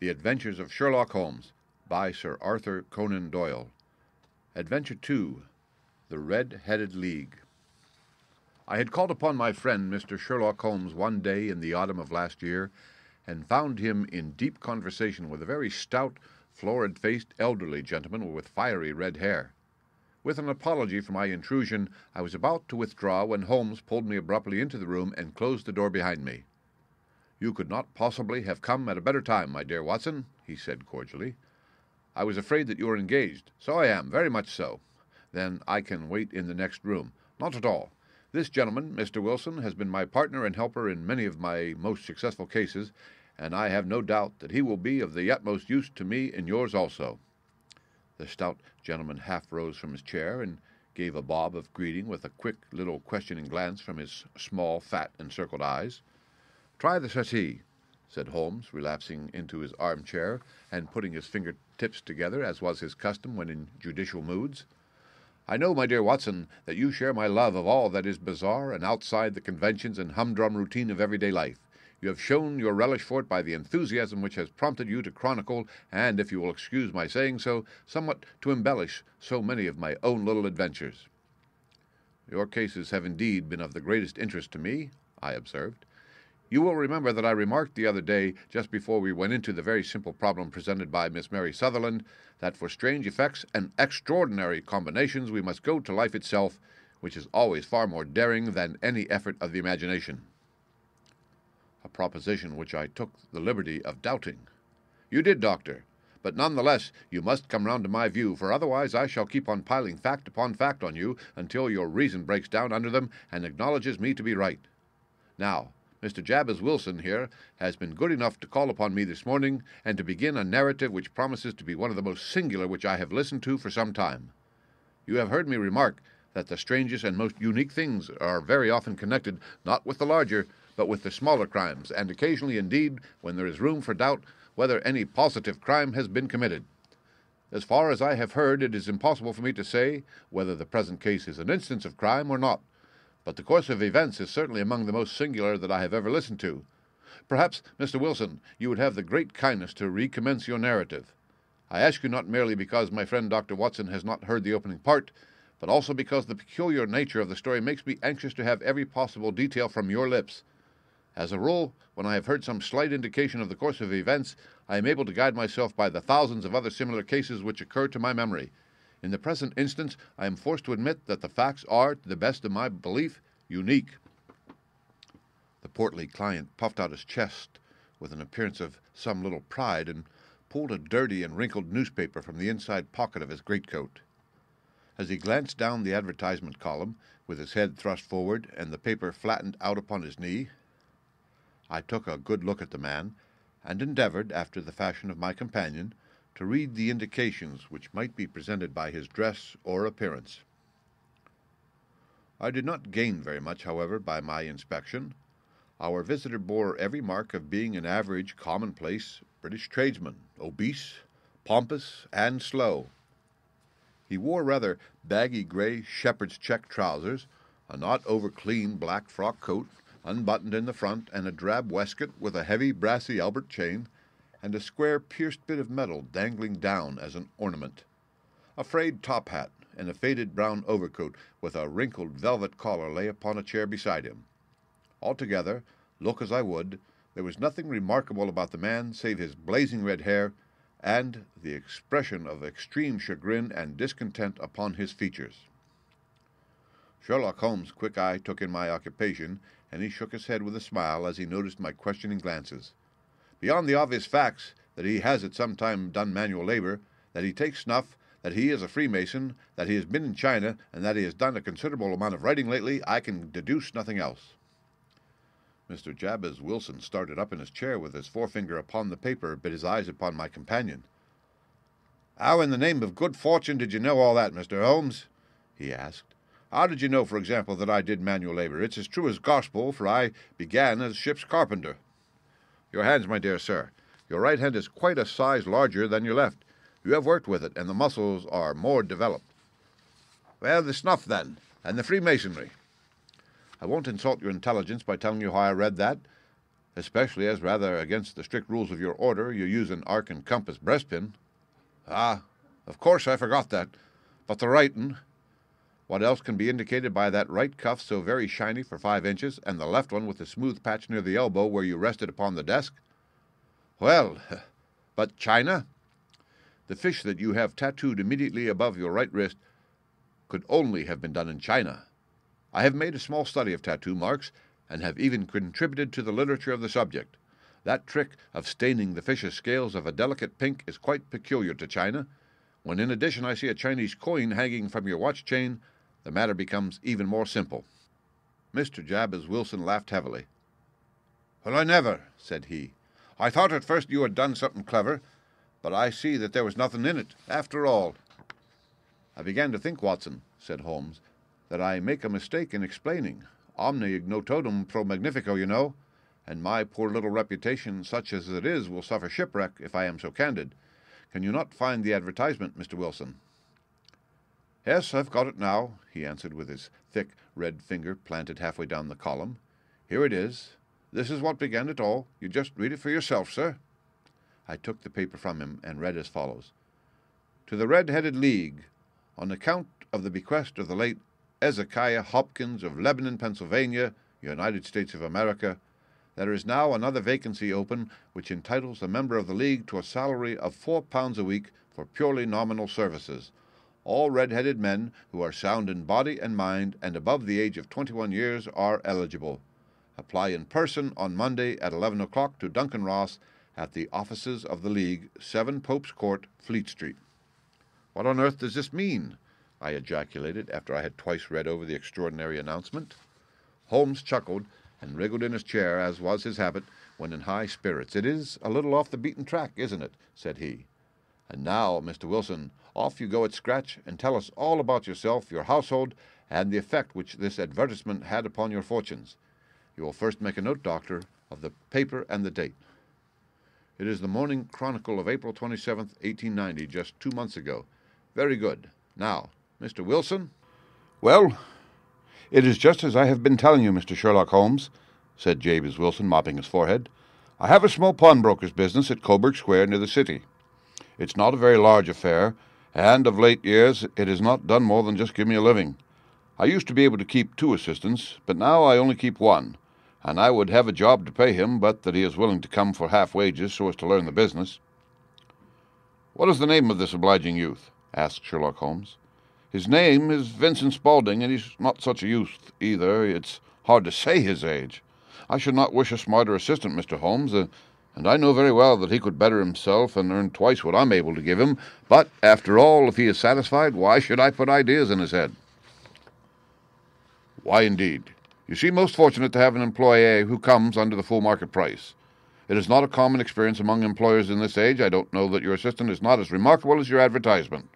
The Adventures of Sherlock Holmes by Sir Arthur Conan Doyle. Adventure-2, The Red-Headed League. I had called upon my friend Mr. Sherlock Holmes one day in the autumn of last year, and found him in deep conversation with a very stout, florid-faced, elderly gentleman with fiery red hair. With an apology for my intrusion, I was about to withdraw when Holmes pulled me abruptly into the room and closed the door behind me. "You could not possibly have come at a better time, my dear Watson," he said cordially. "I was afraid that you were engaged." "So I am, very much so." "Then I can wait in the next room." "Not at all. This gentleman, Mr. Wilson, has been my partner and helper in many of my most successful cases, and I have no doubt that he will be of the utmost use to me in yours also." The stout gentleman half rose from his chair and gave a bob of greeting with a quick little questioning glance from his small, fat, encircled eyes. "Try the settee," said Holmes, relapsing into his armchair and putting his finger-tips together, as was his custom when in judicial moods. "I know, my dear Watson, that you share my love of all that is bizarre and outside the conventions and humdrum routine of everyday life. You have shown your relish for it by the enthusiasm which has prompted you to chronicle, and, if you will excuse my saying so, somewhat to embellish so many of my own little adventures." "Your cases have indeed been of the greatest interest to me," I observed. "You will remember that I remarked the other day, just before we went into the very simple problem presented by Miss Mary Sutherland, that for strange effects and extraordinary combinations we must go to life itself, which is always far more daring than any effort of the imagination." A proposition which I took the liberty of doubting. "You did, Doctor. But none the less you must come round to my view, for otherwise I shall keep on piling fact upon fact on you until your reason breaks down under them and acknowledges me to be right. Now, Mr. Jabez Wilson here has been good enough to call upon me this morning and to begin a narrative which promises to be one of the most singular which I have listened to for some time. You have heard me remark that the strangest and most unique things are very often connected, not with the larger, but with the smaller crimes, and occasionally, indeed, when there is room for doubt whether any positive crime has been committed. As far as I have heard, it is impossible for me to say whether the present case is an instance of crime or not, but the course of events is certainly among the most singular that I have ever listened to. Perhaps, Mr. Wilson, you would have the great kindness to recommence your narrative. I ask you not merely because my friend Dr. Watson has not heard the opening part, but also because the peculiar nature of the story makes me anxious to have every possible detail from your lips. As a rule, when I have heard some slight indication of the course of events, I am able to guide myself by the thousands of other similar cases which occur to my memory. In the present instance, I am forced to admit that the facts are, to the best of my belief, unique." The portly client puffed out his chest with an appearance of some little pride and pulled a dirty and wrinkled newspaper from the inside pocket of his greatcoat. As he glanced down the advertisement column, with his head thrust forward and the paper flattened out upon his knee, I took a good look at the man, and endeavored, after the fashion of my companion, to read the indications which might be presented by his dress or appearance. I did not gain very much, however, by my inspection. Our visitor bore every mark of being an average, commonplace British tradesman, obese, pompous, and slow. He wore rather baggy grey shepherd's check trousers, a not over-clean black frock coat, unbuttoned in the front, and a drab waistcoat with a heavy brassy Albert chain, and a square pierced bit of metal dangling down as an ornament. A frayed top hat and a faded brown overcoat with a wrinkled velvet collar lay upon a chair beside him. Altogether, look as I would, there was nothing remarkable about the man save his blazing red hair and the expression of extreme chagrin and discontent upon his features. Sherlock Holmes' quick eye took in my occupation, and he shook his head with a smile as he noticed my questioning glances. Beyond the obvious facts that he has at some time done manual labor, that he takes snuff, that he is a Freemason, that he has been in China, and that he has done a considerable amount of writing lately, I can deduce nothing else." Mr. Jabez Wilson started up in his chair with his forefinger upon the paper, but his eyes upon my companion. "How in the name of good fortune did you know all that, Mr. Holmes?" he asked. "How did you know, for example, that I did manual labor? It's as true as gospel, for I began as ship's carpenter." "Your hands, my dear sir. Your right hand is quite a size larger than your left. You have worked with it, and the muscles are more developed." "Well, the snuff, then, and the Freemasonry." "I won't insult your intelligence by telling you how I read that. especially as, rather against the strict rules of your order, you use an arc and compass breastpin." "Ah, of course I forgot that. But the writin', what else can be indicated by that right cuff so very shiny for 5 inches, and the left one with the smooth patch near the elbow where you rested upon the desk?" "Well, but China? The fish that you have tattooed immediately above your right wrist could only have been done in China. I have made a small study of tattoo marks, and have even contributed to the literature of the subject. That trick of staining the fish's scales of a delicate pink is quite peculiar to China. When in addition I see a Chinese coin hanging from your watch chain, the matter becomes even more simple." Mr. Jabez Wilson laughed heavily. "Well, I never," said he. "I thought at first you had done something clever, but I see that there was nothing in it, after all." "I began to think, Watson," said Holmes, "that I make a mistake in explaining. Omne ignototum pro magnifico, you know, and my poor little reputation, such as it is, will suffer shipwreck if I am so candid. Can you not find the advertisement, Mr. Wilson?" "Yes, I've got it now," he answered, with his thick red finger planted halfway down the column. "Here it is. This is what began it all. You just read it for yourself, sir." I took the paper from him and read as follows: "To the Red-Headed League, on account of the bequest of the late Ezekiah Hopkins of Lebanon, Pennsylvania, United States of America, there is now another vacancy open which entitles a member of the League to a salary of £4 a week for purely nominal services. All red-headed men who are sound in body and mind and above the age of 21 years are eligible. Apply in person on Monday at 11 o'clock to Duncan Ross at the offices of the League, 7 Pope's Court, Fleet Street." "What on earth does this mean?" I ejaculated after I had twice read over the extraordinary announcement. Holmes chuckled and wriggled in his chair, as was his habit when in high spirits. "It is a little off the beaten track, isn't it?" said he. "And now, Mr. Wilson, off you go at scratch, and tell us all about yourself, your household, and the effect which this advertisement had upon your fortunes. You will first make a note, Doctor, of the paper and the date." "It is the Morning Chronicle of April 27th, 1890, just 2 months ago." "Very good. Now, Mr. Wilson?" "Well, it is just as I have been telling you, Mr. Sherlock Holmes," said Jabez Wilson, mopping his forehead. "I have a small pawnbroker's business at Coburg Square near the city. It's not a very large affair, and of late years it has not done more than just give me a living. I used to be able to keep 2 assistants, but now I only keep 1, and I would have a job to pay him, but that he is willing to come for half wages so as to learn the business." "What is the name of this obliging youth?" asked Sherlock Holmes. "His name is Vincent Spaulding, and he's not such a youth either. It's hard to say his age. I should not wish a smarter assistant, Mr. Holmes, and I know very well that he could better himself and earn twice what I'm able to give him. But, after all, if he is satisfied, why should I put ideas in his head?" "Why, indeed? You seem most fortunate to have an employee who comes under the full market price. It is not a common experience among employers in this age. I don't know that your assistant is not as remarkable as your advertisement."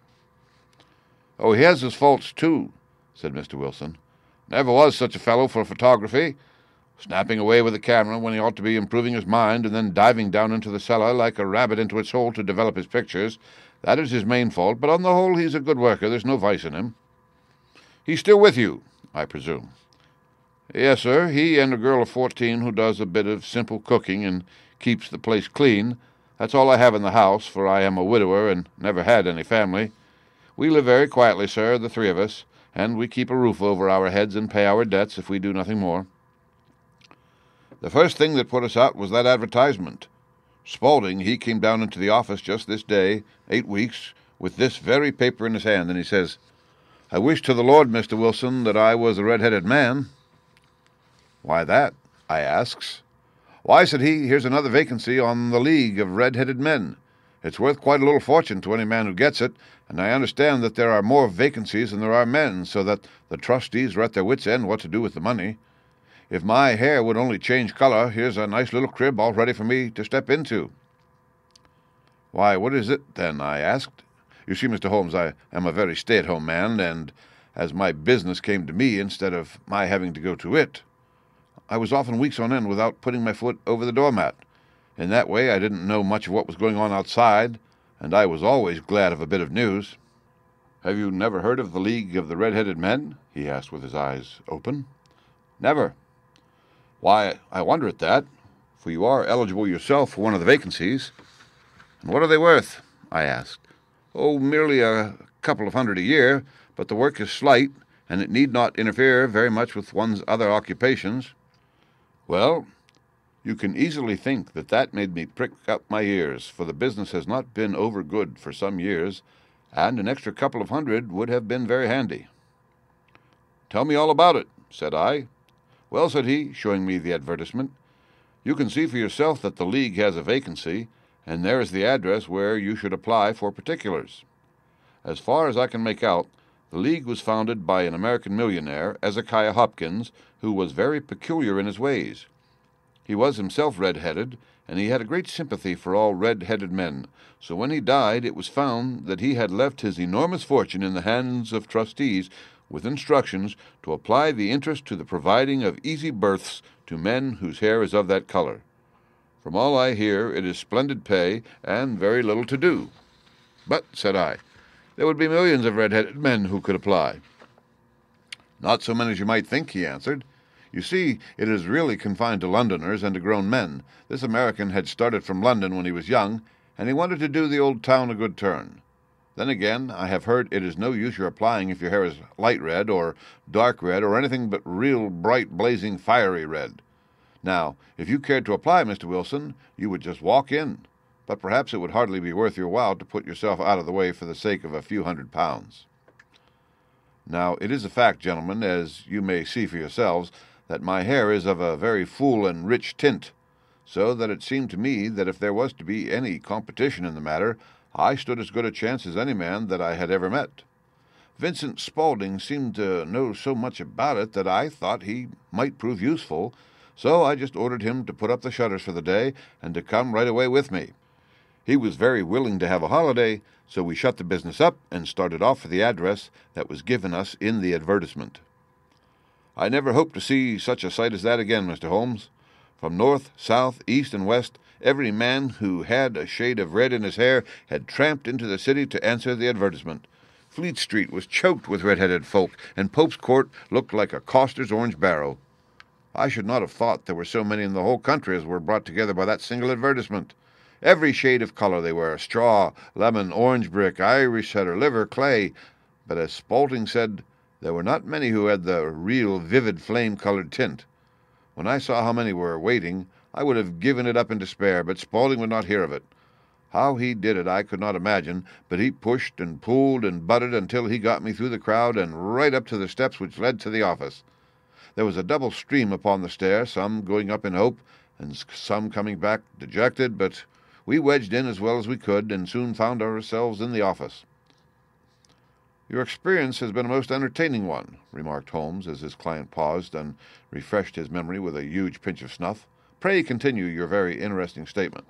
"Oh, he has his faults, too," said Mr. Wilson. "Never was such a fellow for photography. Snapping away with a camera when he ought to be improving his mind, and then diving down into the cellar like a rabbit into its hole to develop his pictures. That is his main fault, but on the whole he's a good worker. There's no vice in him." "He's still with you, I presume?" "Yes, sir. He and a girl of 14 who does a bit of simple cooking and keeps the place clean. That's all I have in the house, for I am a widower and never had any family. We live very quietly, sir, the 3 of us, and we keep a roof over our heads and pay our debts if we do nothing more." "The first thing that put us out was that advertisement. Spaulding, he came down into the office just this day, 8 weeks, with this very paper in his hand, and he says, 'I wish to the Lord, Mr. Wilson, that I was a red-headed man.' 'Why that?' I asks. 'Why,' said he, 'here's another vacancy on the League of Red-Headed Men. It's worth quite a little fortune to any man who gets it, and I understand that there are more vacancies than there are men, so that the trustees are at their wits' end what to do with the money. If my hair would only change color, here's a nice little crib all ready for me to step into.' 'Why, what is it, then?' I asked. You see, Mr. Holmes, I am a very stay-at-home man, and as my business came to me instead of my having to go to it, I was often weeks on end without putting my foot over the doormat. In that way I didn't know much of what was going on outside, and I was always glad of a bit of news." "Have you never heard of the League of the Red-Headed Men?" he asked with his eyes open. "Never." "Why, I wonder at that, for you are eligible yourself for one of the vacancies." "And what are they worth?" I asked. "Oh, merely a couple of hundred a year, but the work is slight, and it need not interfere very much with one's other occupations." Well, you can easily think that made me prick up my ears, for the business has not been over good for some years, and an extra couple of hundred would have been very handy. "Tell me all about it," said I. "Well," said he, showing me the advertisement, "you can see for yourself that the League has a vacancy, and there is the address where you should apply for particulars. As far as I can make out, the League was founded by an American millionaire, Ezekiah Hopkins, who was very peculiar in his ways. He was himself red-headed, and he had a great sympathy for all red-headed men, so when he died it was found that he had left his enormous fortune in the hands of trustees, with instructions to apply the interest to the providing of easy berths to men whose hair is of that color. From all I hear, it is splendid pay and very little to do." "But," said I, "there would be millions of red-headed men who could apply." "Not so many as you might think," he answered. "You see, it is really confined to Londoners and to grown men. This American had started from London when he was young, and he wanted to do the old town a good turn. Then again, I have heard it is no use your applying if your hair is light red or dark red or anything but real bright, blazing, fiery red. Now, if you cared to apply, Mr. Wilson, you would just walk in, but perhaps it would hardly be worth your while to put yourself out of the way for the sake of a few £100. Now, it is a fact, gentlemen, as you may see for yourselves, that my hair is of a very full and rich tint, so that it seemed to me that if there was to be any competition in the matter, I stood as good a chance as any man that I had ever met. Vincent Spaulding seemed to know so much about it that I thought he might prove useful, so I just ordered him to put up the shutters for the day and to come right away with me. He was very willing to have a holiday, so we shut the business up and started off for the address that was given us in the advertisement. I never hope to see such a sight as that again, Mr. Holmes. From north, south, east, and west, every man who had a shade of red in his hair had tramped into the city to answer the advertisement. Fleet Street was choked with red-headed folk, and Pope's Court looked like a coster's orange barrow. I should not have thought there were so many in the whole country as were brought together by that single advertisement. Every shade of color they were, straw, lemon, orange brick, Irish setter, liver, clay, but as Spaulding said, there were not many who had the real vivid flame-colored tint. When I saw how many were waiting, I would have given it up in despair, but Spaulding would not hear of it. How he did it I could not imagine, but he pushed and pulled and butted until he got me through the crowd and right up to the steps which led to the office. There was a double stream upon the stair, some going up in hope, and some coming back dejected, but we wedged in as well as we could, and soon found ourselves in the office. "Your experience has been a most entertaining one," remarked Holmes, as his client paused and refreshed his memory with a huge pinch of snuff. "Pray continue your very interesting statement."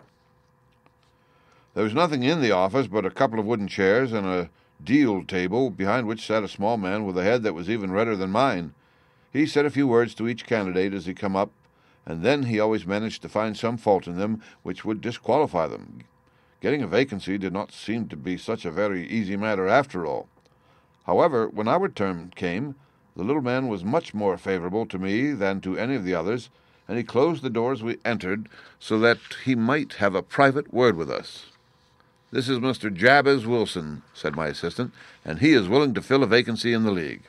"There was nothing in the office but a couple of wooden chairs and a deal table, behind which sat a small man with a head that was even redder than mine. He said a few words to each candidate as he come up, and then he always managed to find some fault in them which would disqualify them. Getting a vacancy did not seem to be such a very easy matter after all. However, when our turn came, the little man was much more favorable to me than to any of the others, and he closed the door as we entered so that he might have a private word with us. 'This is Mr. Jabez Wilson,' said my assistant, 'and he is willing to fill a vacancy in the League.'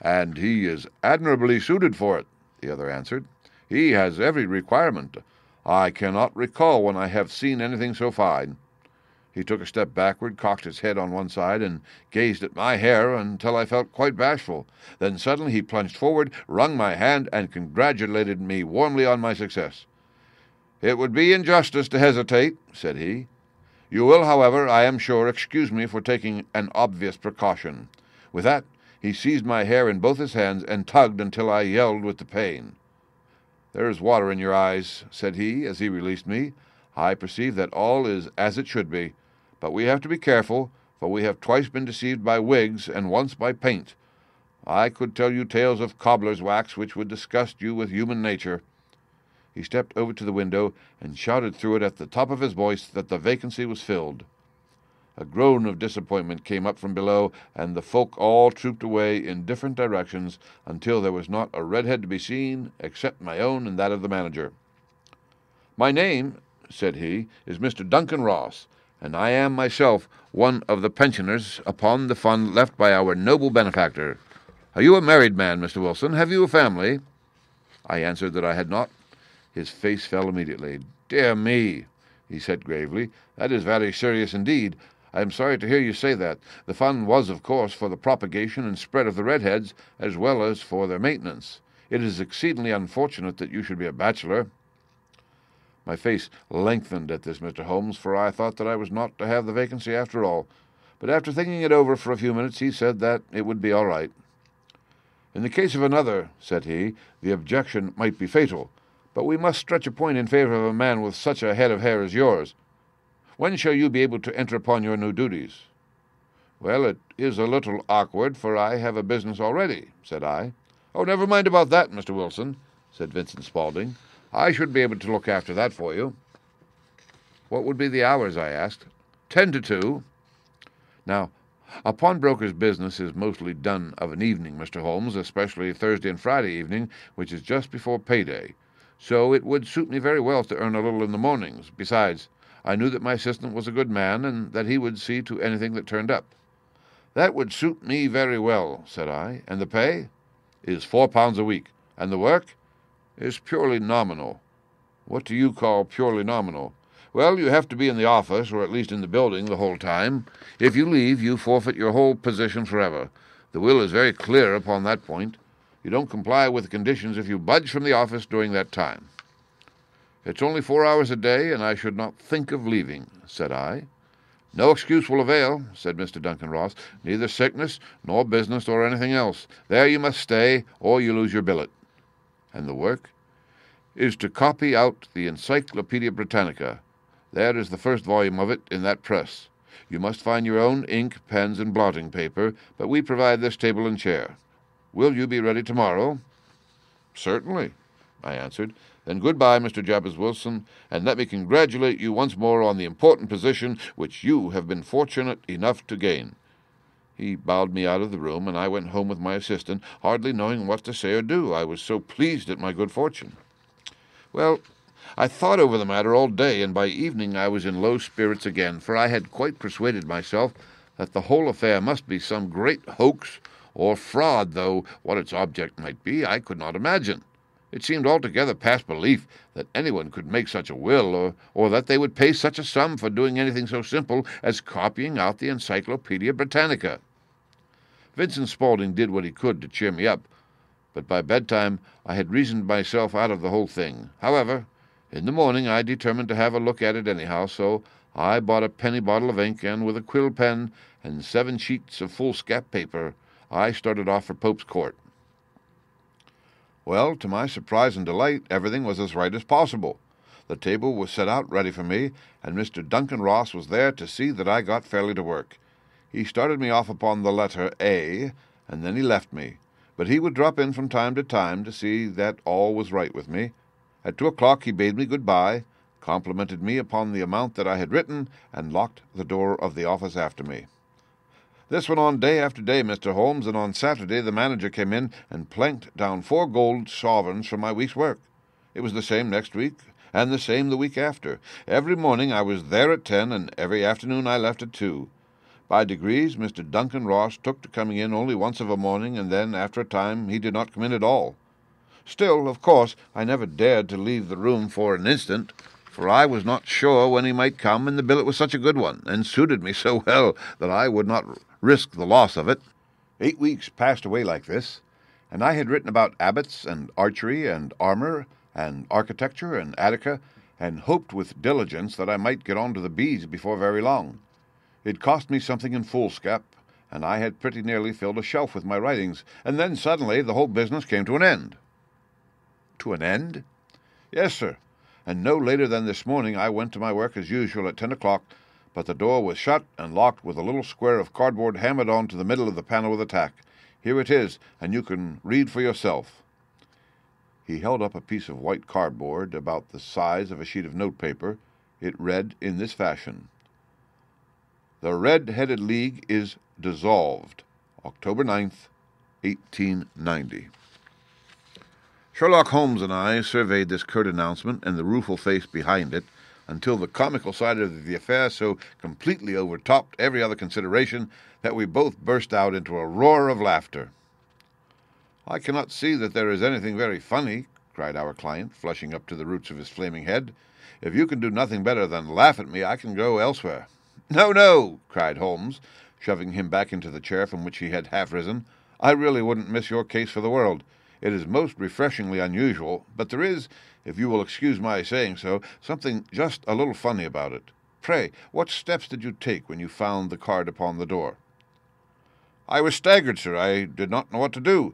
'And he is admirably suited for it,' the other answered. 'He has every requirement. I cannot recall when I have seen anything so fine.' He took a step backward, cocked his head on one side, and gazed at my hair until I felt quite bashful. Then suddenly he plunged forward, wrung my hand, and congratulated me warmly on my success. 'It would be injustice to hesitate,' said he. 'You will, however, I am sure, excuse me for taking an obvious precaution.' With that, he seized my hair in both his hands and tugged until I yelled with the pain. 'There is water in your eyes,' said he, as he released me. 'I perceive that all is as it should be. But we have to be careful, for we have twice been deceived by wigs and once by paint. I could tell you tales of cobbler's wax which would disgust you with human nature.' He stepped over to the window and shouted through it at the top of his voice that the vacancy was filled. A groan of disappointment came up from below, and the folk all trooped away in different directions until there was not a red head to be seen except my own and that of the manager. "My name," said he, "is Mr. Duncan Ross, and I am myself one of the pensioners upon the fund left by our noble benefactor. Are you a married man, Mr. Wilson? Have you a family?" I answered that I had not. His face fell immediately. "Dear me," he said gravely, "that is very serious indeed. I am sorry to hear you say that. The fund was, of course, for the propagation and spread of the redheads, as well as for their maintenance. It is exceedingly unfortunate that you should be a bachelor." My face lengthened at this, Mr. Holmes, for I thought that I was not to have the vacancy after all. But after thinking it over for a few minutes, he said that it would be all right. "In the case of another," said he, "the objection might be fatal, but we must stretch a point in favor of a man with such a head of hair as yours. When shall you be able to enter upon your new duties?" "Well, it is a little awkward, for I have a business already," said I. "Oh, never mind about that, Mr. Wilson," said Vincent Spaulding. "I should be able to look after that for you." "What would be the hours?" I asked. 10 to 2. Now, a pawnbroker's business is mostly done of an evening, Mr. Holmes, especially Thursday and Friday evening, which is just before payday. So it would suit me very well to earn a little in the mornings. Besides, I knew that my assistant was a good man, and that he would see to anything that turned up. "That would suit me very well," said I. "And the pay?" "Is £4 a week. And the work?" "Is purely nominal." "What do you call purely nominal?" "Well, you have to be in the office, or at least in the building, the whole time. If you leave, you forfeit your whole position forever. The will is very clear upon that point. You don't comply with the conditions if you budge from the office during that time." "It's only 4 hours a day, and I should not think of leaving," said I. "No excuse will avail," said Mr. Duncan Ross, "neither sickness, nor business, or anything else. There you must stay, or you lose your billet." "And the work?" "Is to copy out the Encyclopedia Britannica. There is the first volume of it in that press. You must find your own ink, pens, and blotting paper, but we provide this table and chair. Will you be ready tomorrow?" "Certainly," I answered. "Then good-bye, Mr. Jabez Wilson, and let me congratulate you once more on the important position which you have been fortunate enough to gain." He bowed me out of the room, and I went home with my assistant, hardly knowing what to say or do. I was so pleased at my good fortune. Well, I thought over the matter all day, and by evening I was in low spirits again, for I had quite persuaded myself that the whole affair must be some great hoax or fraud, though what its object might be I could not imagine. It seemed altogether past belief that anyone could make such a will, or that they would pay such a sum for doing anything so simple as copying out the Encyclopedia Britannica. Vincent Spaulding did what he could to cheer me up, but by bedtime I had reasoned myself out of the whole thing. However, in the morning I determined to have a look at it anyhow, so I bought a penny bottle of ink, and with a quill pen and 7 sheets of foolscap paper, I started off for Pope's Court. Well, to my surprise and delight, everything was as right as possible. The table was set out ready for me, and Mr. Duncan Ross was there to see that I got fairly to work. He started me off upon the letter A, and then he left me, but he would drop in from time to see that all was right with me. At 2 o'clock he bade me good-bye, complimented me upon the amount that I had written, and locked the door of the office after me. This went on day after day, Mr. Holmes, and on Saturday the manager came in and planked down 4 gold sovereigns for my week's work. It was the same next week, and the same the week after. Every morning I was there at 10, and every afternoon I left at 2. By degrees, Mr. Duncan Ross took to coming in only once of a morning, and then, after a time, he did not come in at all. Still, of course, I never dared to leave the room for an instant, for I was not sure when he might come, and the billet was such a good one, and suited me so well that I would not risk the loss of it. 8 weeks passed away like this, and I had written about abbots and archery and armour and architecture and Attica, and hoped with diligence that I might get on to the bees before very long. It cost me something in foolscap, and I had pretty nearly filled a shelf with my writings, and then suddenly the whole business came to an end. To an end? Yes, sir, and no later than this morning I went to my work as usual at 10 o'clock, but the door was shut and locked with a little square of cardboard hammered on to the middle of the panel with a tack. Here it is, and you can read for yourself. He held up a piece of white cardboard about the size of a sheet of notepaper. It read in this fashion: "The Red-Headed League is dissolved, October 9th, 1890. Sherlock Holmes and I surveyed this curt announcement and the rueful face behind it until the comical side of the affair so completely overtopped every other consideration that we both burst out into a roar of laughter. "I cannot see that there is anything very funny," cried our client, flushing up to the roots of his flaming head. "If you can do nothing better than laugh at me, I can go elsewhere." "No, no," cried Holmes, shoving him back into the chair from which he had half risen. "I really wouldn't miss your case for the world. It is most refreshingly unusual, but there is, if you will excuse my saying so, something just a little funny about it. Pray, what steps did you take when you found the card upon the door?" "I was staggered, sir. I did not know what to do.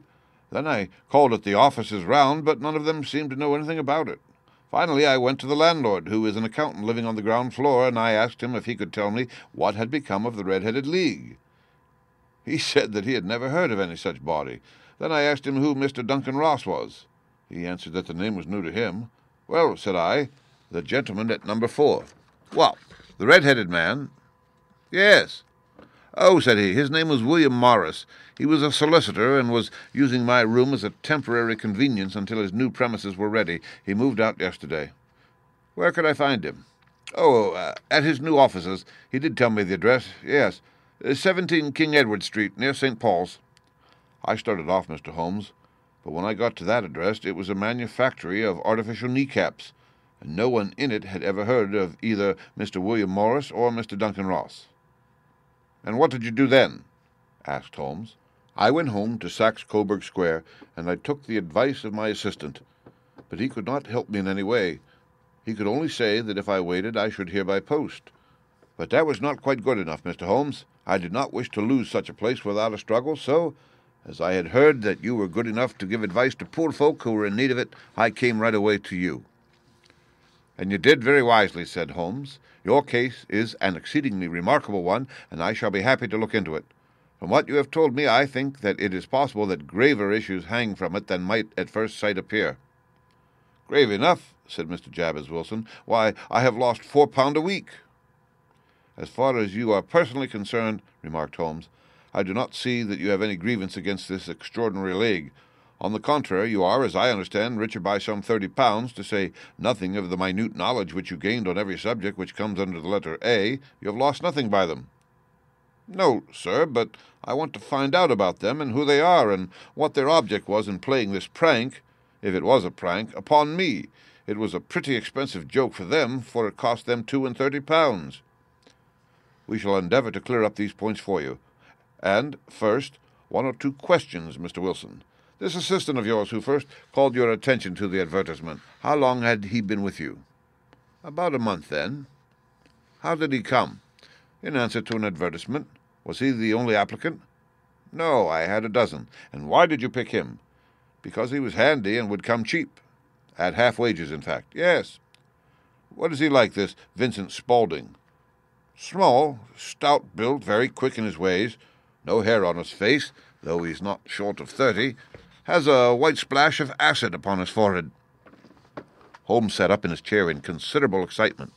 Then I called at the offices round, but none of them seemed to know anything about it. Finally, I went to the landlord, who is an accountant living on the ground floor, and I asked him if he could tell me what had become of the Red-Headed League. He said that he had never heard of any such body. Then I asked him who Mr. Duncan Ross was. He answered that the name was new to him. "Well," said I, "the gentleman at number 4. "What, the red-headed man?" "Yes." "Oh," said he, "his name was William Morris. He was a solicitor and was using my room as a temporary convenience until his new premises were ready. He moved out yesterday." "Where could I find him?" "Oh, at his new offices. He did tell me the address. Yes, 17 King Edward Street, near St. Paul's." I started off, Mr. Holmes, but when I got to that address it was a manufactory of artificial kneecaps, and no one in it had ever heard of either Mr. William Morris or Mr. Duncan Ross. "And what did you do then?" asked Holmes. "I went home to Saxe-Coburg Square, and I took the advice of my assistant. But he could not help me in any way. He could only say that if I waited I should hear by post. But that was not quite good enough, Mr. Holmes. I did not wish to lose such a place without a struggle, so, as I had heard that you were good enough to give advice to poor folk who were in need of it, I came right away to you." "And you did very wisely," said Holmes. "Your case is an exceedingly remarkable one, and I shall be happy to look into it. From what you have told me, I think that it is possible that graver issues hang from it than might at first sight appear." "Grave enough," said Mr. Jabez Wilson. "Why, I have lost £4 a week." "As far as you are personally concerned," remarked Holmes, "I do not see that you have any grievance against this extraordinary league. On the contrary, you are, as I understand, richer by some £30, to say nothing of the minute knowledge which you gained on every subject which comes under the letter A. You have lost nothing by them." "No, sir, but I want to find out about them, and who they are, and what their object was in playing this prank, if it was a prank, upon me. It was a pretty expensive joke for them, for it cost them £32. "We shall endeavour to clear up these points for you. And, first, 1 or 2 questions, Mr. Wilson. This assistant of yours who first called your attention to the advertisement, how long had he been with you?" "About a month, then." "How did he come?" "In answer to an advertisement." "Was he the only applicant?" "No, I had a dozen." "And why did you pick him?" "Because he was handy and would come cheap." "At half wages, in fact." "Yes." "What is he like, this Vincent Spaulding?" "Small, stout built, very quick in his ways. No hair on his face, though he's not short of 30. Has a white splash of acid upon his forehead." Holmes sat up in his chair in considerable excitement.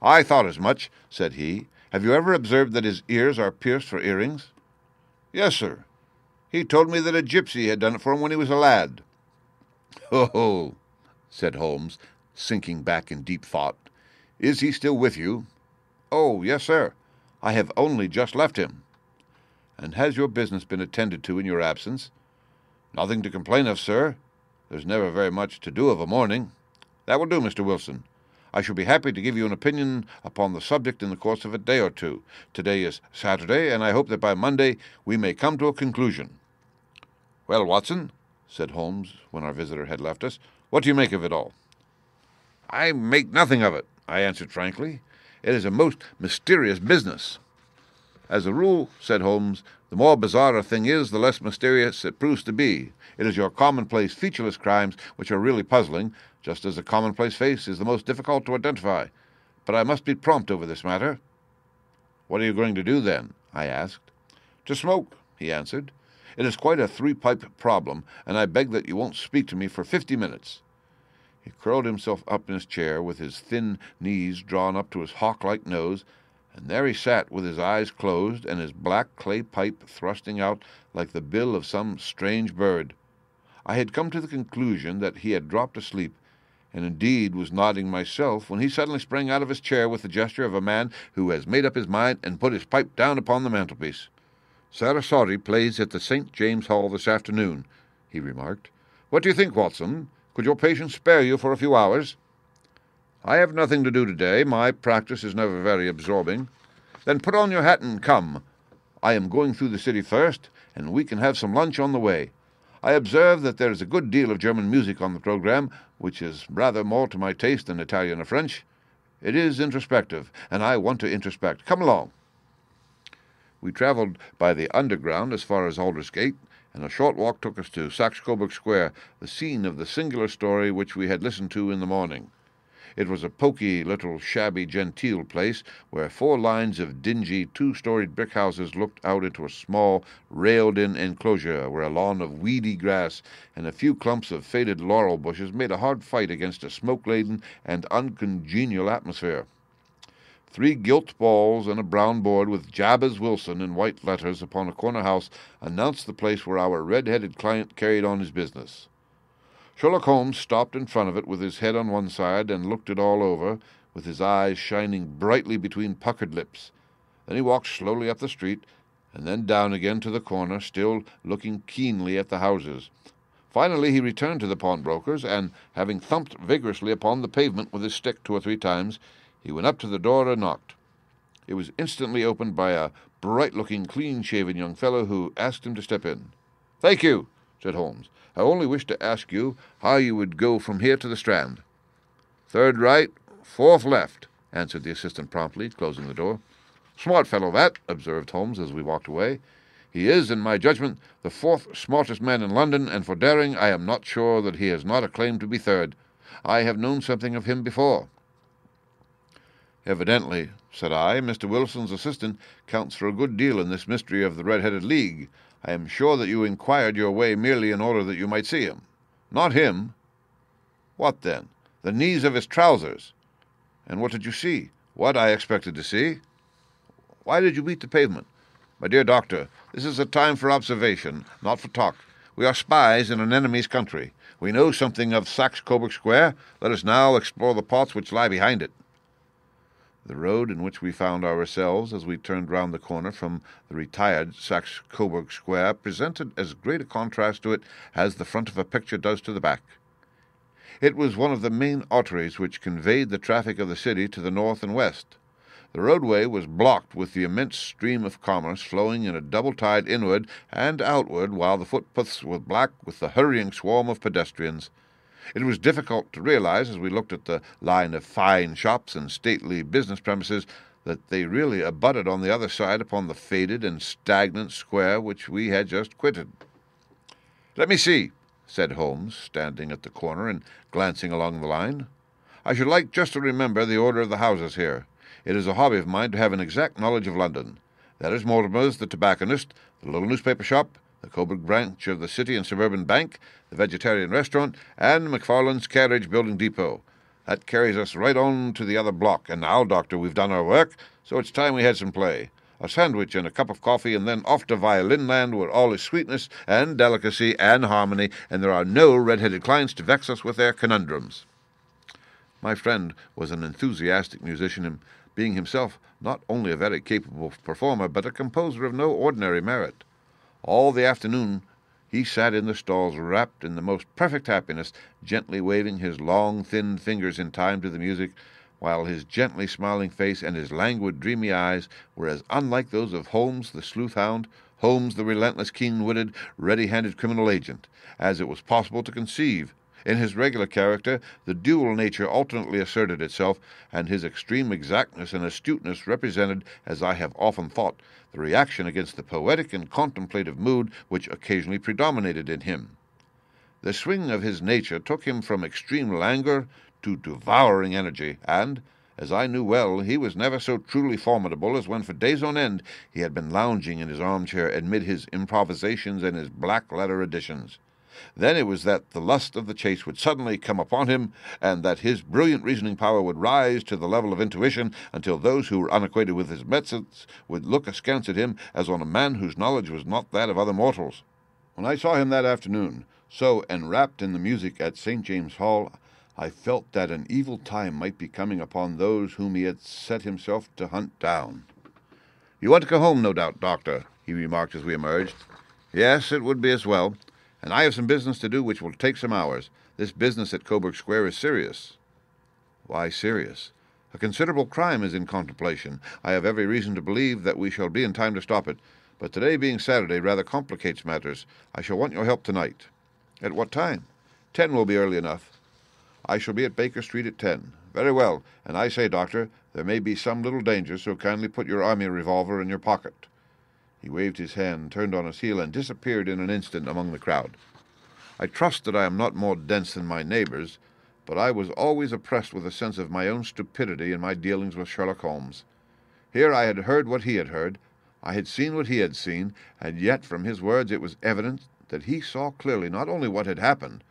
"I thought as much," said he. "Have you ever observed that his ears are pierced for earrings?" "Yes, sir. He told me that a gypsy had done it for him when he was a lad." "Oh," said Holmes, sinking back in deep thought. "Is he still with you?" "Oh, yes, sir. I have only just left him." "And has your business been attended to in your absence?" "Nothing to complain of, sir. There's never very much to do of a morning." "That will do, Mr. Wilson. I shall be happy to give you an opinion upon the subject in the course of a day or 2. Today is Saturday, and I hope that by Monday we may come to a conclusion." "Well, Watson," said Holmes when our visitor had left us, "what do you make of it all?" "I make nothing of it," I answered frankly. "It is a most mysterious business." "As a rule," said Holmes, "the more bizarre a thing is, the less mysterious it proves to be. It is your commonplace, featureless crimes which are really puzzling, just as the commonplace face is the most difficult to identify. But I must be prompt over this matter." "What are you going to do, then?" I asked. "To smoke," he answered. "It is quite a 3-pipe problem, and I beg that you won't speak to me for 50 minutes. He curled himself up in his chair, with his thin knees drawn up to his hawk-like nose, and there he sat with his eyes closed and his black clay pipe thrusting out like the bill of some strange bird. I had come to the conclusion that he had dropped asleep, and indeed was nodding myself, when he suddenly sprang out of his chair with the gesture of a man who has made up his mind and put his pipe down upon the mantelpiece. "Sarasate plays at the St. James Hall this afternoon," he remarked. "What do you think, Watson? Could your patient spare you for a few hours?" "I have nothing to do today. My practice is never very absorbing." "Then put on your hat and come. I am going through the city first, and we can have some lunch on the way. I observe that there is a good deal of German music on the programme, which is rather more to my taste than Italian or French. It is introspective, and I want to introspect. Come along." We travelled by the Underground as far as Aldersgate, and a short walk took us to Saxe-Coburg Square, the scene of the singular story which we had listened to in the morning. It was a poky, little, shabby, genteel place, where 4 lines of dingy, 2-storied brick houses looked out into a small, railed-in enclosure, where a lawn of weedy grass and a few clumps of faded laurel bushes made a hard fight against a smoke-laden and uncongenial atmosphere. 3 gilt balls and a brown board with Jabez Wilson in white letters upon a corner house announced the place where our red-headed client carried on his business. Sherlock Holmes stopped in front of it with his head on one side and looked it all over, with his eyes shining brightly between puckered lips. Then he walked slowly up the street, and then down again to the corner, still looking keenly at the houses. Finally he returned to the pawnbroker's, and, having thumped vigorously upon the pavement with his stick 2 or 3 times, he went up to the door and knocked. It was instantly opened by a bright-looking, clean-shaven young fellow who asked him to step in. "Thank you," said Holmes. "I only wished to ask you how you would go from here to the Strand." "3rd right, 4th left," answered the assistant promptly, closing the door. "Smart fellow that," observed Holmes as we walked away. "He is, in my judgment, the 4th smartest man in London, and for daring I am not sure that he has not a claim to be 3rd. I have known something of him before." "Evidently," said I, "Mr. Wilson's assistant counts for a good deal in this mystery of the Red-Headed League. I am sure that you inquired your way merely in order that you might see him." "Not him." "What then?" "The knees of his trousers." "And what did you see?" "What I expected to see." "Why did you beat the pavement?" "My dear doctor, this is a time for observation, not for talk. We are spies in an enemy's country. We know something of Saxe-Coburg Square. Let us now explore the parts which lie behind it." The road in which we found ourselves as we turned round the corner from the retired Saxe-Coburg Square presented as great a contrast to it as the front of a picture does to the back. It was one of the main arteries which conveyed the traffic of the city to the north and west. The roadway was blocked with the immense stream of commerce flowing in a double tide inward and outward, while the footpaths were black with the hurrying swarm of pedestrians. It was difficult to realize, as we looked at the line of fine shops and stately business premises, that they really abutted on the other side upon the faded and stagnant square which we had just quitted. "Let me see," said Holmes, standing at the corner and glancing along the line. "I should like just to remember the order of the houses here. It is a hobby of mine to have an exact knowledge of London. That is Mortimer's, the tobacconist, the little newspaper shop, the Coburg branch of the City and Suburban Bank, the Vegetarian Restaurant, and McFarlane's Carriage Building Depot. That carries us right on to the other block. And now, Doctor, we've done our work, so it's time we had some play. A sandwich and a cup of coffee, and then off to Violin-land, where all is sweetness and delicacy and harmony, and there are no red-headed clients to vex us with their conundrums." My friend was an enthusiastic musician, and being himself not only a very capable performer, but a composer of no ordinary merit. All the afternoon he sat in the stalls wrapped in the most perfect happiness, gently waving his long, thin fingers in time to the music, while his gently smiling face and his languid, dreamy eyes were as unlike those of Holmes the sleuth-hound, Holmes the relentless, keen-witted, ready-handed criminal agent, as it was possible to conceive. In his regular character, the dual nature alternately asserted itself, and his extreme exactness and astuteness represented, as I have often thought, the reaction against the poetic and contemplative mood which occasionally predominated in him. The swing of his nature took him from extreme languor to devouring energy, and, as I knew well, he was never so truly formidable as when for days on end he had been lounging in his armchair amid his improvisations and his black-letter editions. Then it was that the lust of the chase would suddenly come upon him, and that his brilliant reasoning power would rise to the level of intuition, until those who were unacquainted with his methods would look askance at him as on a man whose knowledge was not that of other mortals. When I saw him that afternoon, So enwrapped in the music at St. James Hall, I felt that an evil time might be coming upon those whom he had set himself to hunt down. "You want to go home, no doubt, Doctor," he remarked as we emerged. "Yes, it would be as well. And I have some business to do which will take some hours. This business at Coburg Square is serious." "Why serious?" "A considerable crime is in contemplation. I have every reason to believe that we shall be in time to stop it. But today being Saturday rather complicates matters. I shall want your help tonight." "At what time?" 10 will be early enough." "I shall be at Baker Street at 10. "Very well. And I say, Doctor, there may be some little danger, so kindly put your army revolver in your pocket." He waved his hand, turned on his heel, and disappeared in an instant among the crowd. I trust that I am not more dense than my neighbors, but I was always oppressed with a sense of my own stupidity in my dealings with Sherlock Holmes. Here I had heard what he had heard, I had seen what he had seen, and yet from his words it was evident that he saw clearly not only what had happened,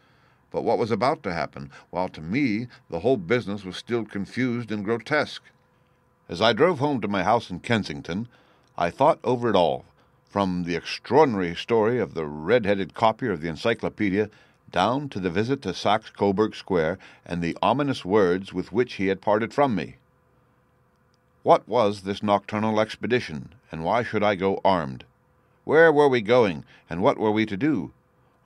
but what was about to happen, while to me the whole business was still confused and grotesque. As I drove home to my house in Kensington, I thought over it all, from the extraordinary story of the red-headed copier of the encyclopedia down to the visit to Saxe-Coburg Square and the ominous words with which he had parted from me. What was this nocturnal expedition, and why should I go armed? Where were we going, and what were we to do?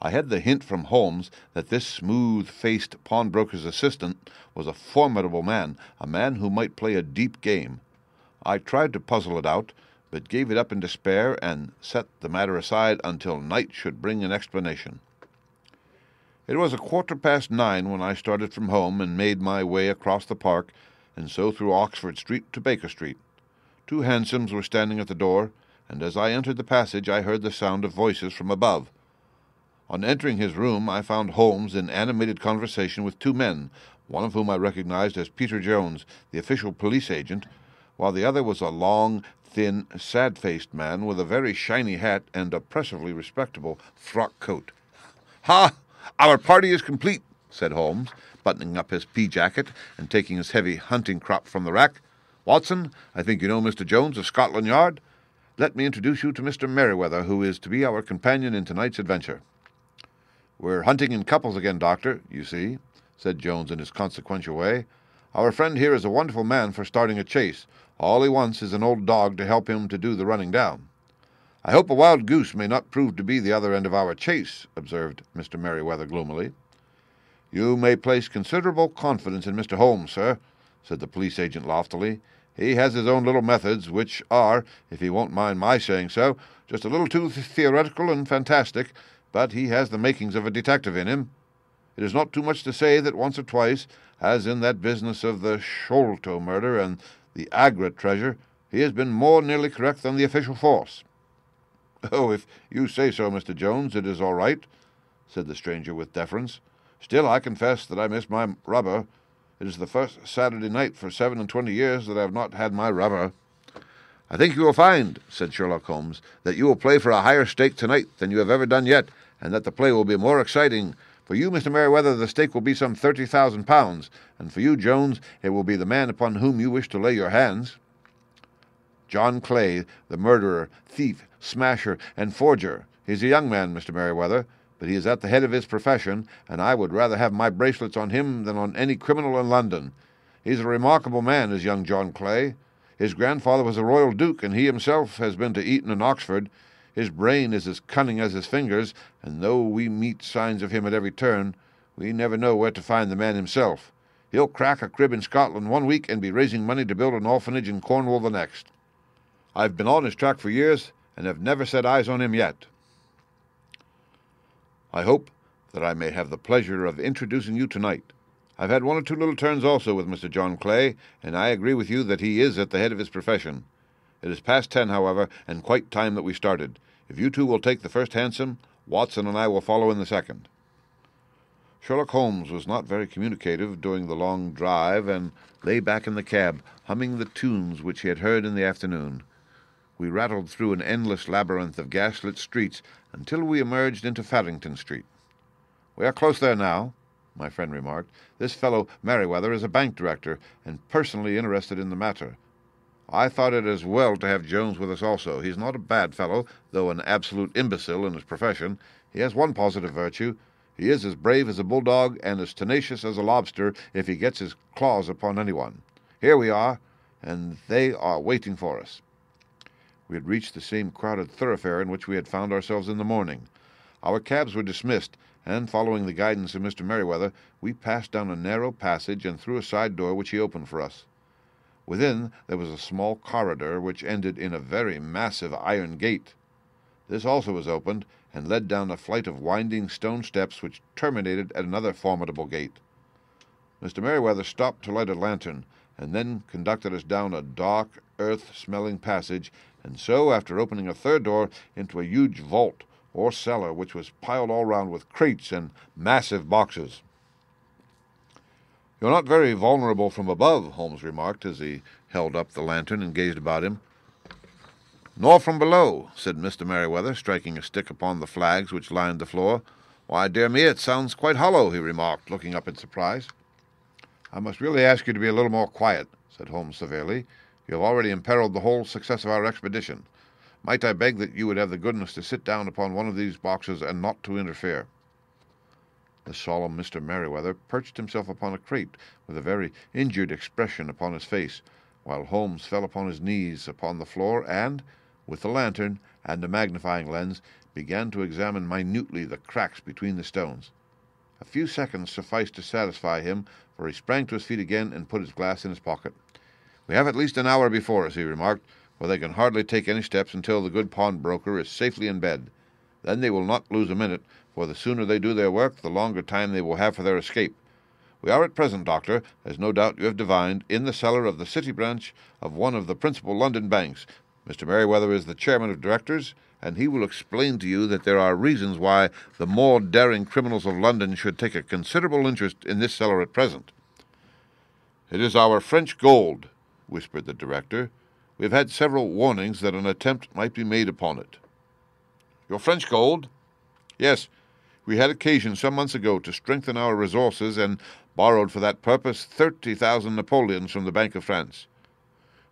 I had the hint from Holmes that this smooth-faced pawnbroker's assistant was a formidable man, a man who might play a deep game. I tried to puzzle it out, but gave it up in despair and set the matter aside until night should bring an explanation. It was 9:15 when I started from home and made my way across the park, and so through Oxford Street to Baker Street. 2 hansoms were standing at the door, and as I entered the passage I heard the sound of voices from above. On entering his room I found Holmes in animated conversation with 2 men, one of whom I recognized as Peter Jones, the official police agent, while the other was a long, thin, sad-faced man with a very shiny hat and oppressively respectable frock coat. "Ha! Our party is complete," said Holmes, buttoning up his pea-jacket and taking his heavy hunting crop from the rack. "Watson, I think you know Mr. Jones of Scotland Yard. Let me introduce you to Mr. Merryweather, who is to be our companion in tonight's adventure." "We're hunting in couples again, Doctor, you see," said Jones in his consequential way. "Our friend here is a wonderful man for starting a chase. All he wants is an old dog to help him to do the running down." "I hope a wild goose may not prove to be the other end of our chase," observed Mr. Merryweather gloomily. "You may place considerable confidence in Mr. Holmes, sir," said the police agent loftily. "He has his own little methods, which are, if he won't mind my saying so, just a little too theoretical and fantastic, but he has the makings of a detective in him. It is not too much to say that once or twice, as in that business of the Sholto murder and the Agra treasure, he has been more nearly correct than the official force." "Oh, if you say so, Mr. Jones, it is all right," said the stranger with deference. "Still, I confess that I miss my rubber. It is the first Saturday night for 27 years that I have not had my rubber." "I think you will find," said Sherlock Holmes, "that you will play for a higher stake tonight than you have ever done yet, and that the play will be more exciting. For you, Mr. Merryweather, the stake will be some £30,000, and for you, Jones, it will be the man upon whom you wish to lay your hands." "John Clay, the murderer, thief, smasher, and forger. He is a young man, Mr. Merryweather, but he is at the head of his profession, and I would rather have my bracelets on him than on any criminal in London. He is a remarkable man, is young John Clay. His grandfather was a royal duke, and he himself has been to Eton and Oxford. His brain is as cunning as his fingers, and though we meet signs of him at every turn, we never know where to find the man himself. He'll crack a crib in Scotland one week and be raising money to build an orphanage in Cornwall the next. I've been on his track for years, and have never set eyes on him yet. I hope that I may have the pleasure of introducing you tonight. I've had 1 or 2 little turns also with Mr. John Clay, and I agree with you that he is at the head of his profession. It is past 10, however, and quite time that we started. If you 2 will take the first hansom, Watson and I will follow in the second." Sherlock Holmes was not very communicative during the long drive, and lay back in the cab, humming the tunes which he had heard in the afternoon. We rattled through an endless labyrinth of gaslit streets until we emerged into Farrington Street. "We are close there now," my friend remarked. "This fellow Merryweather is a bank director, and personally interested in the matter. I thought it as well to have Jones with us also. He's not a bad fellow, though an absolute imbecile in his profession. He has one positive virtue. He is as brave as a bulldog and as tenacious as a lobster if he gets his claws upon anyone. Here we are, and they are waiting for us." We had reached the same crowded thoroughfare in which we had found ourselves in the morning. Our cabs were dismissed, and, following the guidance of Mr. Merryweather, we passed down a narrow passage and through a side door which he opened for us. Within there was a small corridor which ended in a very massive iron gate. This also was opened, and led down a flight of winding stone steps which terminated at another formidable gate. Mr. Merryweather stopped to light a lantern, and then conducted us down a dark, earth-smelling passage, and so, after opening a third door, into a huge vault, or cellar, which was piled all round with crates and massive boxes. "You're not very vulnerable from above," Holmes remarked, as he held up the lantern and gazed about him. "Nor from below," said Mr. Merryweather, striking a stick upon the flags which lined the floor. "Why, dear me, it sounds quite hollow," he remarked, looking up in surprise. "I must really ask you to be a little more quiet," said Holmes severely. "You have already imperiled the whole success of our expedition. Might I beg that you would have the goodness to sit down upon one of these boxes and not to interfere?" The solemn Mr. Merryweather perched himself upon a crate with a very injured expression upon his face, while Holmes fell upon his knees upon the floor and, with the lantern and a magnifying lens, began to examine minutely the cracks between the stones. A few seconds sufficed to satisfy him, for he sprang to his feet again and put his glass in his pocket. "We have at least an hour before us," he remarked, "for they can hardly take any steps until the good pawnbroker is safely in bed. Then they will not lose a minute, for the sooner they do their work, the longer time they will have for their escape. We are at present, Doctor, as no doubt you have divined, in the cellar of the City branch of one of the principal London banks. Mr. Merryweather is the chairman of directors, and he will explain to you that there are reasons why the more daring criminals of London should take a considerable interest in this cellar at present." "It is our French gold," whispered the director. "We have had several warnings that an attempt might be made upon it." "Your French gold?" "Yes. We had occasion some months ago to strengthen our resources, and borrowed for that purpose 30,000 Napoleons from the Bank of France.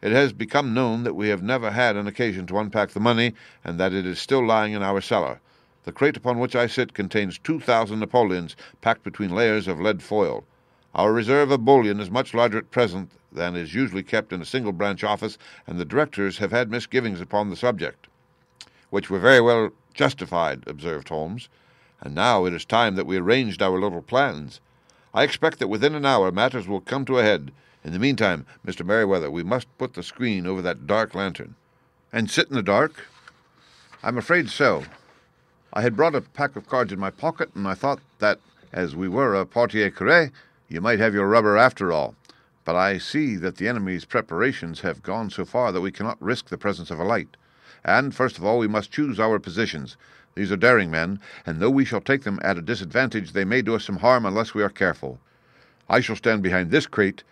It has become known that we have never had an occasion to unpack the money, and that it is still lying in our cellar. The crate upon which I sit contains 2,000 Napoleons packed between layers of lead foil. Our reserve of bullion is much larger at present than is usually kept in a single branch office, and the directors have had misgivings upon the subject." "Which were very well justified," observed Holmes. "And now it is time that we arranged our little plans. I expect that within an hour matters will come to a head. In the meantime, Mr. Merryweather, we must put the screen over that dark lantern." "And sit in the dark?" "I'm afraid so. I had brought a pack of cards in my pocket, and I thought that, as we were a partie carré, you might have your rubber after all. But I see that the enemy's preparations have gone so far that we cannot risk the presence of a light. And, first of all, we must choose our positions. These are daring men, and though we shall take them at a disadvantage, they may do us some harm unless we are careful. I shall stand behind this crate,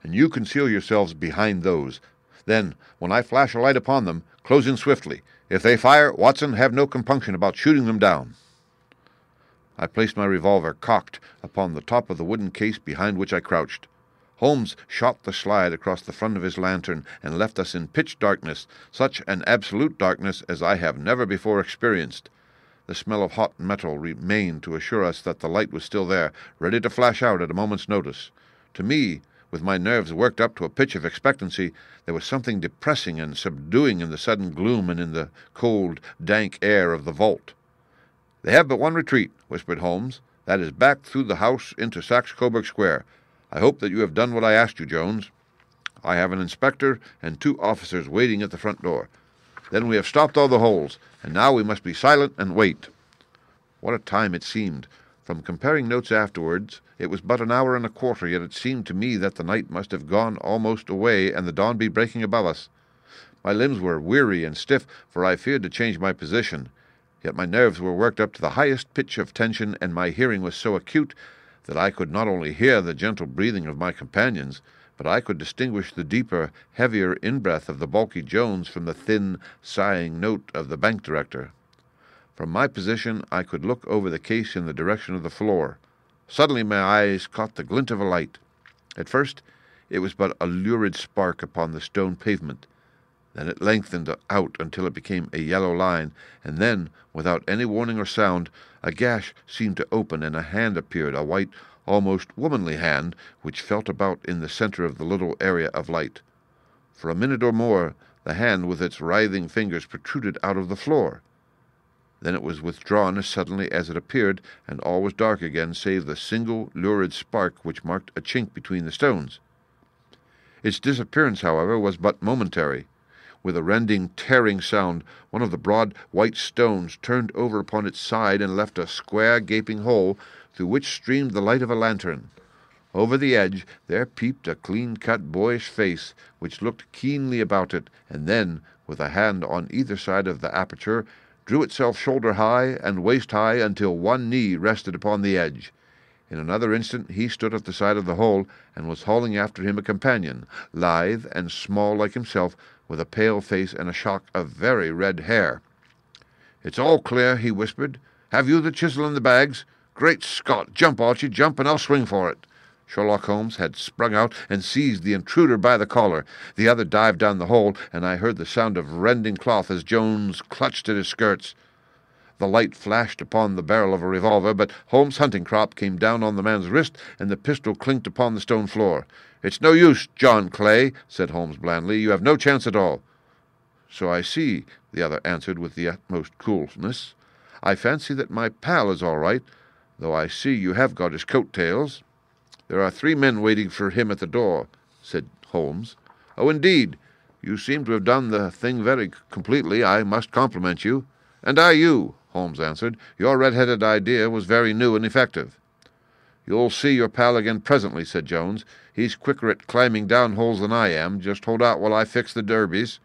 and you conceal yourselves behind those. Then, when I flash a light upon them, close in swiftly. If they fire, Watson, have no compunction about shooting them down." I placed my revolver cocked upon the top of the wooden case behind which I crouched. Holmes shot the slide across the front of his lantern and left us in pitch darkness, such an absolute darkness as I have never before experienced. The smell of hot metal remained to assure us that the light was still there, ready to flash out at a moment's notice. To me, with my nerves worked up to a pitch of expectancy, there was something depressing and subduing in the sudden gloom and in the cold, dank air of the vault. "They have but one retreat," whispered Holmes. "That is back through the house into Saxe Coburg Square. I hope that you have done what I asked you, Jones. I have an inspector and 2 officers waiting at the front door. Then we have stopped all the holes, and now we must be silent and wait." What a time it seemed! From comparing notes afterwards, it was but an hour and a quarter, yet it seemed to me that the night must have gone almost away and the dawn be breaking above us. My limbs were weary and stiff, for I feared to change my position. Yet my nerves were worked up to the highest pitch of tension, and my hearing was so acute that I could not only hear the gentle breathing of my companions, but I could distinguish the deeper, heavier in-breath of the bulky Jones from the thin, sighing note of the bank director. From my position I could look over the case in the direction of the floor. Suddenly my eyes caught the glint of a light. At first it was but a lurid spark upon the stone pavement. Then it lengthened out until it became a yellow line, and then, without any warning or sound, a gash seemed to open and a hand appeared, a white, almost womanly hand, which felt about in the center of the little area of light. For a minute or more, the hand with its writhing fingers protruded out of the floor. Then it was withdrawn as suddenly as it appeared, and all was dark again, save the single lurid spark which marked a chink between the stones. Its disappearance, however, was but momentary. With a rending, tearing sound, one of the broad white stones turned over upon its side and left a square, gaping hole, through which streamed the light of a lantern. Over the edge there peeped a clean-cut, boyish face, which looked keenly about it, and then, with a hand on either side of the aperture, drew itself shoulder-high and waist-high until one knee rested upon the edge. In another instant he stood at the side of the hole, and was hauling after him a companion, lithe and small like himself, with a pale face and a shock of very red hair. "It's all clear," he whispered. "Have you the chisel and the bags? Great Scott! Jump, Archie, jump, and I'll swing for it." Sherlock Holmes had sprung out and seized the intruder by the collar. The other dived down the hole, and I heard the sound of rending cloth as Jones clutched at his skirts. The light flashed upon the barrel of a revolver, but Holmes' hunting crop came down on the man's wrist, and the pistol clinked upon the stone floor. "It's no use, John Clay," said Holmes blandly. "You have no chance at all." "So I see," the other answered with the utmost coolness. "I fancy that my pal is all right, though I see you have got his coat-tails." "There are 3 men waiting for him at the door," said Holmes. "Oh, indeed. You seem to have done the thing very completely. I must compliment you." "And I you," Holmes answered. "Your red-headed idea was very new and effective." "You'll see your pal again presently," said Jones. "He's quicker at climbing down holes than I am. Just hold out while I fix the derbies."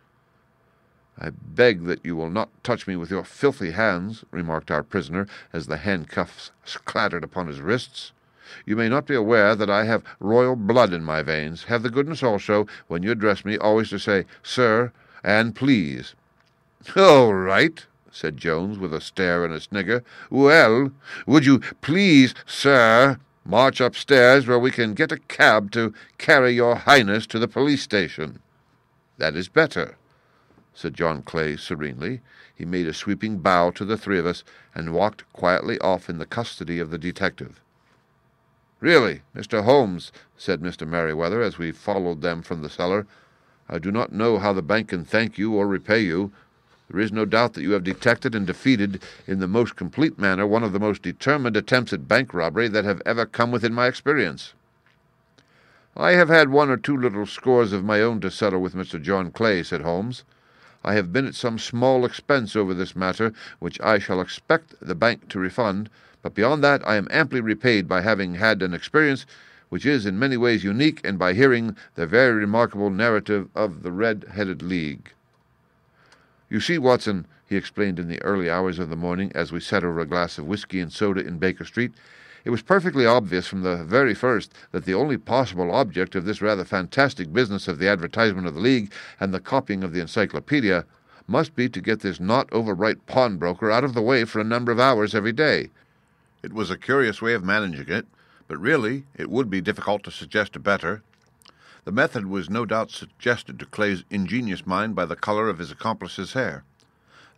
"I beg that you will not touch me with your filthy hands," remarked our prisoner, as the handcuffs clattered upon his wrists. "You may not be aware that I have royal blood in my veins. Have the goodness also, when you address me, always to say 'Sir' and 'Please.'" "All right," said Jones, with a stare and a snigger. "Well, would you please, sir, march upstairs where we can get a cab to carry your highness to the police station?" "That is better," said John Clay serenely. He made a sweeping bow to the 3 of us, and walked quietly off in the custody of the detective. "Really, Mr. Holmes," said Mr. Merryweather, as we followed them from the cellar, "I do not know how the bank can thank you or repay you. There is no doubt that you have detected and defeated in the most complete manner one of the most determined attempts at bank robbery that have ever come within my experience." "I have had 1 or 2 little scores of my own to settle with Mr. John Clay," said Holmes. "I have been at some small expense over this matter, which I shall expect the bank to refund, but beyond that I am amply repaid by having had an experience which is in many ways unique, and by hearing the very remarkable narrative of the Red-Headed League. You see, Watson," he explained in the early hours of the morning, as we sat over a glass of whiskey and soda in Baker Street, "it was perfectly obvious from the very first that the only possible object of this rather fantastic business of the advertisement of the League and the copying of the encyclopedia must be to get this not-over-bright pawnbroker out of the way for a number of hours every day. It was a curious way of managing it, but really it would be difficult to suggest a better. The method was no doubt suggested to Clay's ingenious mind by the color of his accomplice's hair.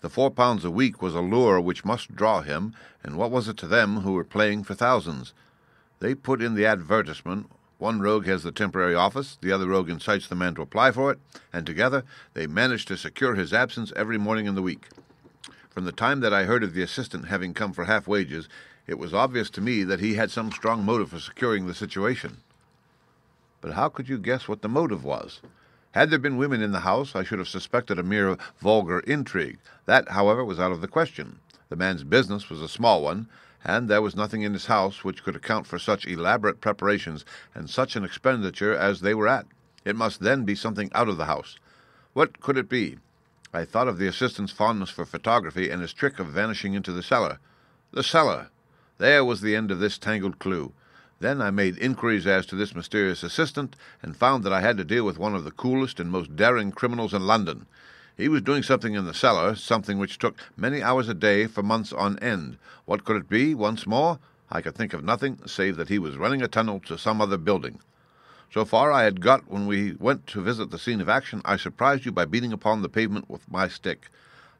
The £4 a week was a lure which must draw him, and what was it to them who were playing for thousands? They put in the advertisement, one rogue has the temporary office, the other rogue incites the man to apply for it, and together they managed to secure his absence every morning in the week. From the time that I heard of the assistant having come for half wages, it was obvious to me that he had some strong motive for securing the situation. But how could you guess what the motive was? Had there been women in the house, I should have suspected a mere vulgar intrigue. That, however, was out of the question. The man's business was a small one, and there was nothing in his house which could account for such elaborate preparations and such an expenditure as they were at. It must then be something out of the house. What could it be? I thought of the assistant's fondness for photography and his trick of vanishing into the cellar. The cellar! There was the end of this tangled clue. Then I made inquiries as to this mysterious assistant, and found that I had to deal with one of the coolest and most daring criminals in London. He was doing something in the cellar, something which took many hours a day for months on end. What could it be, once more? I could think of nothing, save that he was running a tunnel to some other building. So far I had got when we went to visit the scene of action. I surprised you by beating upon the pavement with my stick.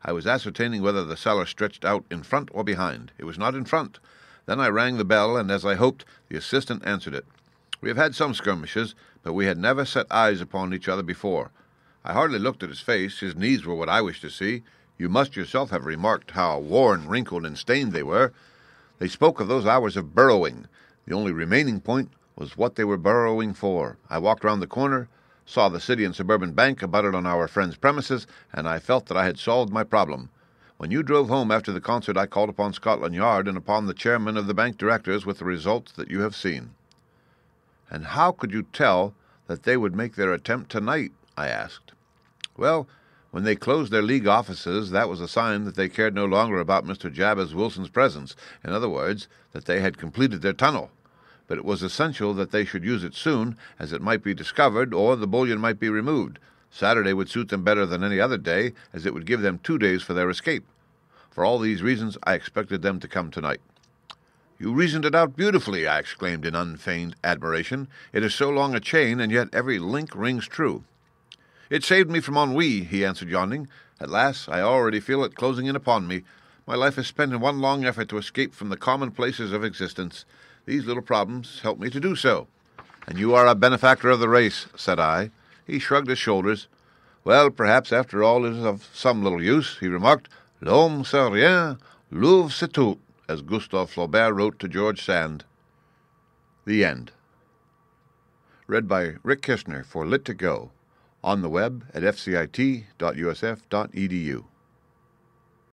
I was ascertaining whether the cellar stretched out in front or behind. It was not in front. Then I rang the bell, and as I hoped, the assistant answered it. We have had some skirmishes, but we had never set eyes upon each other before. I hardly looked at his face. His knees were what I wished to see. You must yourself have remarked how worn, wrinkled, and stained they were. They spoke of those hours of burrowing. The only remaining point was what they were burrowing for. I walked round the corner, saw the City and Suburban Bank abutted on our friend's premises, and I felt that I had solved my problem. When you drove home after the concert, I called upon Scotland Yard and upon the chairman of the bank directors with the results that you have seen. And how could you tell that they would make their attempt tonight? I asked. Well, when they closed their League offices, that was a sign that they cared no longer about Mr. Jabez Wilson's presence. In other words, that they had completed their tunnel. But it was essential that they should use it soon, as it might be discovered, or the bullion might be removed. Saturday would suit them better than any other day, as it would give them 2 days for their escape. For all these reasons, I expected them to come tonight. You reasoned it out beautifully, I exclaimed in unfeigned admiration. It is so long a chain, and yet every link rings true. It saved me from ennui, he answered, yawning. At last, I already feel it closing in upon me. My life is spent in one long effort to escape from the commonplaces of existence. These little problems help me to do so. And you are a benefactor of the race, said I. He shrugged his shoulders. Well, perhaps after all it is of some little use, he remarked. L'homme c'est rien, l'oeuvre c'est tout, as Gustave Flaubert wrote to George Sand. The end. Read by Rick Kishner for Lit2Go. On the web at fcit.usf.edu.